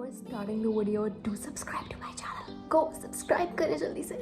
Before starting the video, do subscribe to my channel. Go subscribe करें जल्दी से.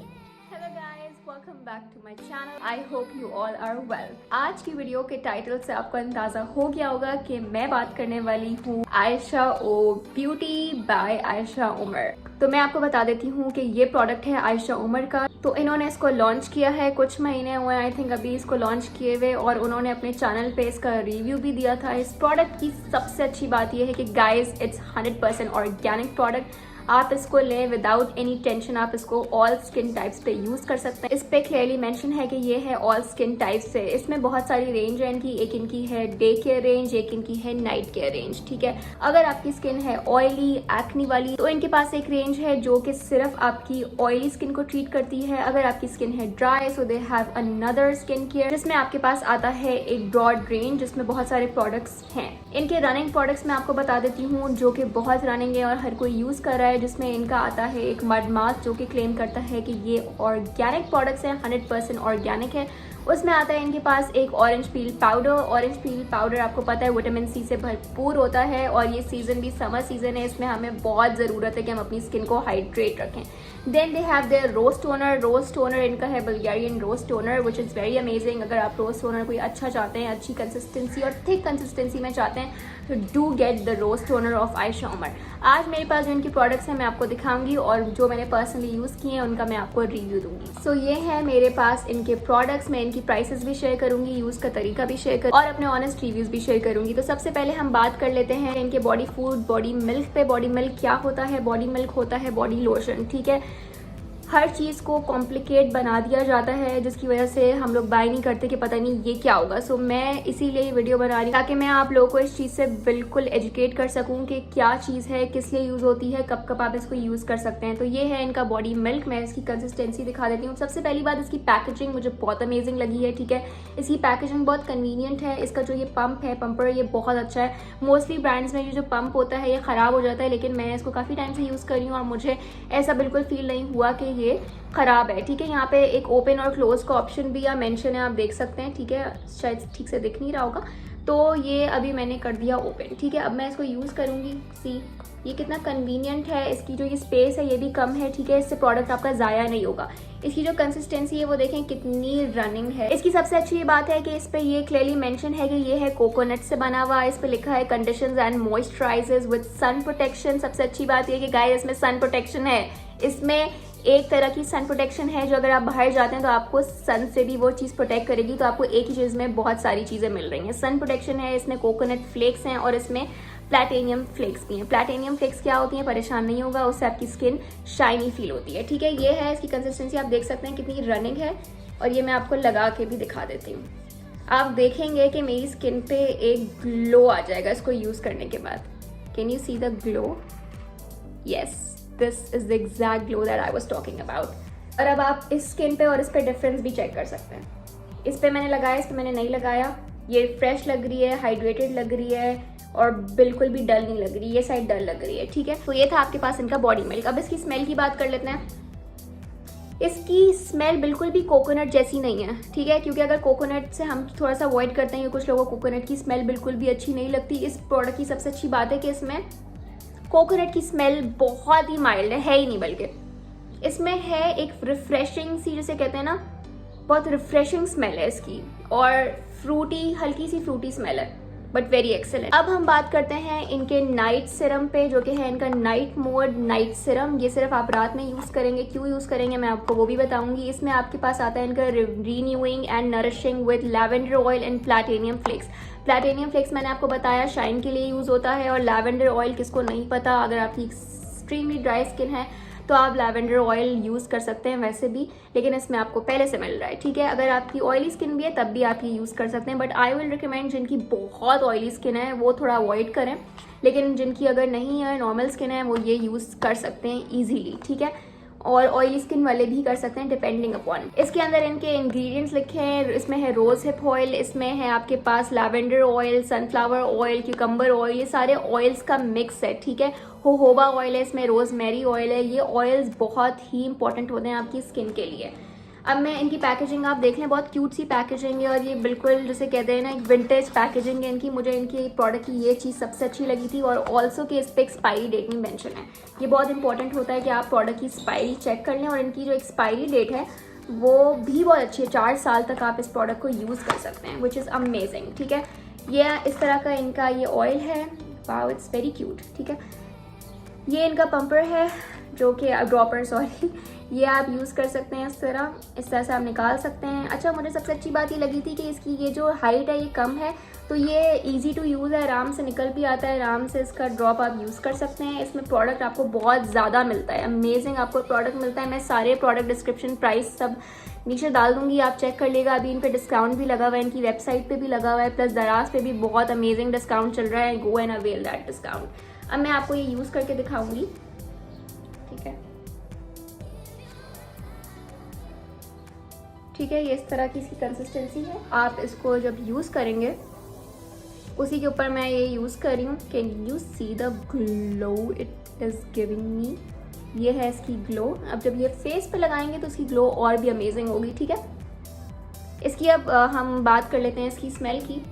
Hello guys, welcome back to my channel. I hope you all are well. आज की video के title से आपको अंदाजा हो गया होगा कि मैं बात करने वाली हूँ आयशा ओ ब्यूटी बाय आयशा उमर. तो मैं आपको बता देती हूँ कि ये प्रोडक्ट है आयशा उमर का. तो इन्होंने इसको लॉन्च किया है, कुछ महीने हुए आई थिंक अभी इसको लॉन्च किए हुए, और उन्होंने अपने चैनल पे इसका रिव्यू भी दिया था. इस प्रोडक्ट की सबसे अच्छी बात यह है कि गाइस इट्स 100% ऑर्गेनिक प्रोडक्ट. आप इसको लें विदाउट एनी टेंशन. आप इसको ऑल स्किन टाइप्स पे यूज़ कर सकते हैं. इस पे क्लियरली मेंशन है कि ये है ऑल स्किन टाइप्स से. इसमें बहुत सारी रेंज है इनकी. एक इनकी है डे केयर रेंज, एक इनकी है नाइट केयर रेंज. ठीक है, अगर आपकी स्किन है ऑयली एक्नी वाली तो इनके पास एक रेंज है जो कि सिर्फ आपकी ऑयली स्किन को ट्रीट करती है. अगर आपकी स्किन है dry so they have another skin care जिसमें आपके पास आता है एक ब्रॉड रेंज जिसमें बहुत सारे प्रोडक्ट्स हैं. इनके रनिंग प्रोडक्ट्स मैं आपको बता देती हूँ जो कि बहुत रनिंग है और हर कोई यूज़ कर रहा है. जिसमें इनका आता है एक मड मास्क जो कि क्लेम करता है कि ये ऑर्गेनिक प्रोडक्ट्स है, 100% ऑर्गेनिक है. उसमें आता है इनके पास एक orange peel powder. Orange peel powder आपको पता है विटामिन सी से भरपूर होता है और ये सीज़न भी समर सीज़न है. इसमें हमें बहुत ज़रूरत है कि हम अपनी स्किन को हाइड्रेट रखें. Then they have their rose toner. Rose toner इनका है Bulgarian rose toner which is very amazing. अगर आप रोज टोनर कोई अच्छा चाहते हैं, अच्छी कंसिस्टेंसी और थिक कंसिस्टेंसी में चाहते हैं तो do get the rose toner of Ayesha Umar. आज मेरे पास जो इनकी प्रोडक्ट्स हैं मैं आपको दिखाऊंगी और जो मैंने पर्सनली यूज़ किए हैं उनका मैं आपको रिव्यू दूंगी. सो ये है मेरे पास इनके प्रोडक्ट्स. मैं इनकी प्राइसेस भी शेयर करूंगी, यूज़ का तरीका भी शेयर करूंगी और अपने ऑनेस्ट रिव्यूज़ भी शेयर करूंगी. तो सबसे पहले हम बात कर लेते हैं इनके बॉडी फूड बॉडी मिल्क पे. बॉडी मिल्क क्या होता है? बॉडी मिल्क होता है बॉडी लोशन. ठीक है, हर चीज़ को कॉम्प्लिकेट बना दिया जाता है जिसकी वजह से हम लोग बाय नहीं करते कि पता नहीं ये क्या होगा. सो मैं इसीलिए वीडियो बना रही हूँ ताकि मैं आप लोगों को इस चीज़ से बिल्कुल एजुकेट कर सकूँ कि क्या चीज़ है, किस लिए यूज़ होती है, कब कब आप इसको यूज़ कर सकते हैं. तो ये है इनका बॉडी मिल्क. मैं इसकी कंसिस्टेंसी दिखा देती हूँ. सबसे पहली बात इसकी पैकेजिंग मुझे बहुत अमेजिंग लगी है. ठीक है, इसकी पैकेजिंग बहुत कन्वीनियंट है. इसका जो ये पंप है, पंपर, ये बहुत अच्छा है. मोस्टली ब्रांड्स में ये जो पंप होता है ये ख़राब हो जाता है, लेकिन मैं इसको काफ़ी टाइम से यूज़ कर रही हूँ और मुझे ऐसा बिल्कुल फील नहीं हुआ कि ये खराब है. ठीक है, यहाँ पे एक ओपन और क्लोज का ऑप्शन भी या मेंशन है, आप देख सकते हैं. ठीक है, शायद ठीक से दिख नहीं रहा होगा. तो ये अभी मैंने कर दिया ओपन. ठीक है, अब मैं इसको यूज़ करूँगी. सी ये कितना कन्वीनियंट है. इसकी जो ये स्पेस है ये भी कम है. ठीक है, इससे प्रोडक्ट आपका ज़ाया नहीं होगा. इसकी जो कंसिस्टेंसी है वो देखें कितनी रनिंग है. इसकी सबसे अच्छी ये बात है कि इस पे ये क्लियरली मेंशन है कि ये है कोकोनट से बना हुआ. इस पे लिखा है conditions and moisturisers with sun protection. सबसे अच्छी बात ये कि गाइस इसमें सन प्रोटेक्शन है. इसमें एक तरह की सन प्रोटेक्शन है जो अगर आप बाहर जाते हैं तो आपको सन से भी वो चीज़ प्रोटेक्ट करेगी. तो आपको एक ही चीज़ में बहुत सारी चीज़ें मिल रही हैं. सन प्रोटेक्शन है, इसमें कोकोनट फ्लेक्स हैं और इसमें प्लैटिनियम फ्लेक्स भी हैं. प्लैटिनियम फ्लेक्स क्या होती हैं? परेशान नहीं होगा, उससे आपकी स्किन शाइनी फील होती है. ठीक है, ये है इसकी कंसिस्टेंसी. आप देख सकते हैं कितनी रनिंग है और ये मैं आपको लगा के भी दिखा देती हूँ. आप देखेंगे कि मेरी स्किन पे एक ग्लो आ जाएगा इसको यूज़ करने के बाद. Can you see the glow? Yes, this is the exact glow that I was talking about. और अब आप इस स्किन पे और इस पे डिफरेंस भी चेक कर सकते हैं. इस पे मैंने लगाया, इस पे मैंने नहीं लगाया. ये फ्रेश लग रही है, हाइड्रेटेड लग रही है और बिल्कुल भी डल नहीं लग रही. ये साइड डल लग रही है. ठीक है, तो ये था आपके पास इनका बॉडी मिल्क. अब इसकी स्मेल की बात कर लेते हैं. इसकी स्मेल बिल्कुल भी कोकोनट जैसी नहीं है. ठीक है, क्योंकि अगर कोकोनट से हम थोड़ा सा अवॉइड करते हैं, कुछ लोगों को कोकोनट की स्मेल बिल्कुल भी अच्छी नहीं लगती. इस प्रोडक्ट की सबसे अच्छी बात है कि इसमें कोकोनट की स्मेल बहुत ही माइल्ड है ही नहीं, बल्कि इसमें है एक रिफ्रेशिंग सी, जिसे कहते हैं ना, बहुत रिफ्रेशिंग स्मेल है इसकी और फ्रूटी, हल्की सी फ्रूटी स्मेल है, बट वेरी एक्सेलेंट. अब हम बात करते हैं इनके नाइट सिरम पे, जो कि है इनका नाइट मोड नाइट सिरम. ये सिर्फ आप रात में यूज़ करेंगे. क्यों यूज़ करेंगे मैं आपको वो भी बताऊंगी. इसमें आपके पास आता है इनका renewing and nourishing with lavender oil and platinum flakes. Platinum flakes मैंने आपको बताया शाइन के लिए यूज़ होता है और लैवेंडर ऑयल किसको नहीं पता, अगर आपकी एक्सट्रीमली ड्राई स्किन है तो आप लैवेंडर ऑयल यूज़ कर सकते हैं वैसे भी, लेकिन इसमें आपको पहले से मिल रहा है. ठीक है, अगर आपकी ऑयली स्किन भी है तब भी आप ये यूज़ कर सकते हैं. बट आई विल रिकमेंड जिनकी बहुत ऑयली स्किन है वो थोड़ा अवॉइड करें, लेकिन जिनकी अगर नहीं है, नॉर्मल स्किन है, वो ये यूज़ कर सकते हैं ईजीली. ठीक है, और ऑयली स्किन वाले भी कर सकते हैं डिपेंडिंग अपॉन. इसके अंदर इनके इंग्रेडिएंट्स लिखे हैं. इसमें है रोज हिप ऑयल, इसमें है आपके पास lavender oil, sunflower oil, cucumber oil, ये सारे ऑयल्स का मिक्स है. ठीक है, होहोबा ऑयल है, इसमें रोजमेरी ऑयल है. ये ऑयल्स बहुत ही इंपॉर्टेंट होते हैं आपकी स्किन के लिए. अब मैं इनकी पैकेजिंग आप देख लें, बहुत क्यूट सी पैकेजिंग है और ये बिल्कुल जैसे कहते हैं ना एक विंटेज पैकेजिंग है इनकी। मुझे इनकी प्रोडक्ट की ये चीज़ सबसे अच्छी लगी थी और ऑल्सो कि इस पर एक्सपायरी डेट नहीं मेंशन है। ये बहुत इंपॉर्टेंट होता है कि आप प्रोडक्ट की एक्सपायरी चेक कर लें, और इनकी जो एक्सपायरी डेट है वो भी बहुत अच्छी है। 4 साल तक आप इस प्रोडक्ट को यूज़ कर सकते हैं, विच इज़ अमेजिंग। ठीक है, ये इस तरह का इनका ये ऑयल है। Wow, it's very cute. ठीक है, ये इनका पंपर है जो कि ड्रॉपर, सॉरी, ये आप यूज़ कर सकते हैं इस तरह से आप निकाल सकते हैं। अच्छा, मुझे सबसे अच्छी बात ये लगी थी कि इसकी ये जो हाइट है ये कम है, तो ये इजी टू यूज़ है, आराम से निकल भी आता है, आराम से इसका ड्रॉप आप यूज़ कर सकते हैं। इसमें प्रोडक्ट आपको बहुत ज़्यादा मिलता है, अमेजिंग आपको प्रोडक्ट मिलता है। मैं सारे प्रोडक्ट डिस्क्रिप्शन प्राइस सब नीचे डाल दूंगी, आप चेक कर लेगा। अभी इन पे डिस्काउंट भी लगा हुआ है, इनकी वेबसाइट पे भी लगा हुआ है, प्लस दराज पे भी बहुत अमेजिंग डिस्काउंट चल रहा है। Go and avail that discount. अब मैं आपको ये यूज़ करके दिखाऊंगी। ठीक है, ठीक है, ये इस तरह की इसकी कंसिस्टेंसी है। आप इसको जब यूज़ करेंगे, उसी के ऊपर मैं ये यूज़ कर रही हूँ। Can you see the glow it is giving me? ये है इसकी ग्लो। अब जब ये फेस पे लगाएंगे तो इसकी ग्लो और भी अमेजिंग होगी। ठीक है, इसकी अब हम बात कर लेते हैं इसकी स्मेल की।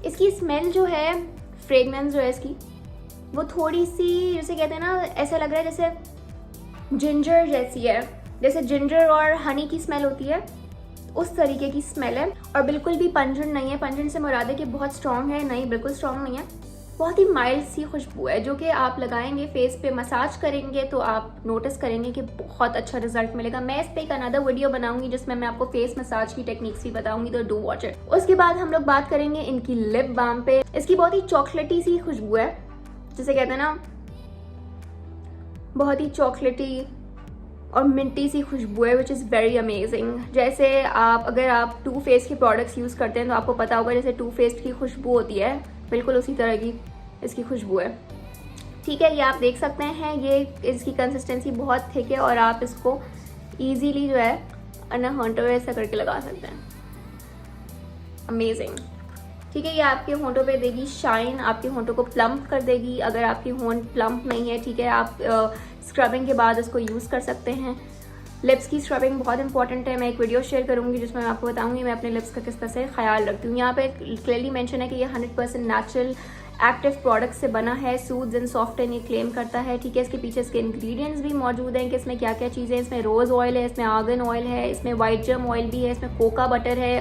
इसकी स्मेल जो है, फ्रेगनेंस जो है इसकी, वो थोड़ी सी जैसे कहते हैं ना, ऐसा लग रहा है जैसे जिंजर जैसी है, जैसे जिंजर और हनी की स्मेल होती है, उस तरीके की स्मेल है। और बिल्कुल भी पंजेंट नहीं है। पंजेंट से मुराद है कि बहुत स्ट्रॉन्ग है, नहीं, बिल्कुल स्ट्रॉन्ग नहीं है। बहुत ही माइल्ड सी खुशबू है जो कि आप लगाएंगे, फेस पे मसाज करेंगे तो आप नोटिस करेंगे कि बहुत अच्छा रिजल्ट मिलेगा। मैं इस पे एक अनदर वीडियो बनाऊंगी जिसमें मैं आपको फेस मसाज की टेक्निक्स भी बताऊंगी, तो डू वॉच इट। उसके बाद हम लोग बात करेंगे इनकी लिप बाम पे। इसकी बहुत ही चॉकलेटी सी खुशबू है, जिसे कहते हैं ना, बहुत ही चॉकलेटी और मिंटी सी खुशबू है, विच इज़ वेरी अमेजिंग। जैसे अगर आप टू फेस के प्रोडक्ट्स यूज़ करते हैं तो आपको पता होगा जैसे टू फेस की खुशबू होती है, बिल्कुल उसी तरह की इसकी खुशबू है। ठीक है, ये आप देख सकते हैं, ये इसकी कंसिस्टेंसी बहुत थिक है और आप इसको ईजीली जो है अन्ना होंठों पे ऐसा करके लगा सकते हैं। अमेजिंग। ठीक है, ये आपके होंठों पे देगी शाइन, आपके होंठों को प्लम्प कर देगी। अगर आपकी होंठ प्लम्प नहीं है, ठीक है, आप स्क्रबिंग के बाद इसको यूज़ कर सकते हैं। लिप्स की स्क्रबिंग बहुत इंपॉर्टेंट है, मैं एक वीडियो शेयर करूंगी जिसमें मैं आपको बताऊंगी मैं अपने लिप्स का किस तरह से ख्याल रखती हूँ। यहाँ पे क्लियरली मेंशन है कि ये 100% नेचुरल एक्टिव प्रोडक्ट से बना है, सूद्स एंड सॉफ्टन ये क्लेम करता है। ठीक है, इसके पीछे इसके इंग्रेडिएंट्स भी मौजूद हैं कि इसमें क्या क्या चीज़ें हैं। इसमें रोज़ ऑयल है, इसमें आर्गन ऑयल है, इसमें वाइट जर्म ऑयल भी है, इसमें कोका बटर है,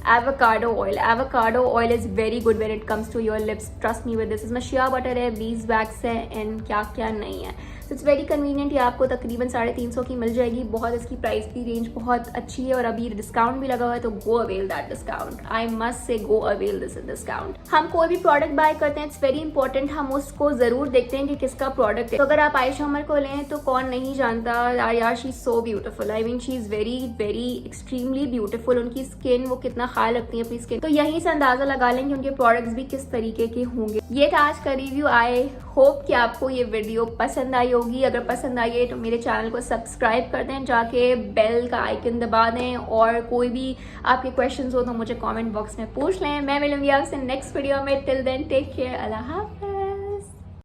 avocado oil. Avocado oil is very good when it comes to your lips, trust me with this. इसमें शिया बटर है, बीज वैक्स है, एंड क्या क्या नहीं है। तो इट्स वेरी कन्वीनियंट। ये आपको तकरीबन 350 की मिल जाएगी। बहुत इसकी प्राइस की रेंज बहुत अच्छी है और अभी डिस्काउंट भी लगा हुआ है, तो go avail that discount. I must say go avail this discount. हम कोई भी प्रोडक्ट बाय करते हैं, इट्स वेरी इंपॉर्टेंट, हम उसको जरूर देखते हैं कि किसका प्रोडक्ट है। तो अगर आप आयशा उमर को लें तो कौन नहीं जानता यार, she is so beautiful. I mean she is very very extremely beautiful. उनकी स्किन, वो कितना ख्याल रखती है अपनी स्किन, तो यहीं से अंदाजा लगा लें कि उनके प्रोडक्ट्स भी किस तरीके के होंगे। ये था आज का रिव्यू। आई होप कि आपको ये वीडियो पसंद आई होगी। अगर पसंद आई है तो मेरे चैनल को सब्सक्राइब कर दें, जाके बेल का आइकन दबा दें, और कोई भी आपके क्वेश्चंस हो तो मुझे कमेंट बॉक्स में पूछ लें। मैं मिलूंगी आपसे नेक्स्ट वीडियो में। टिल देन टेक केयर, अल्लाह हाफ़िज़।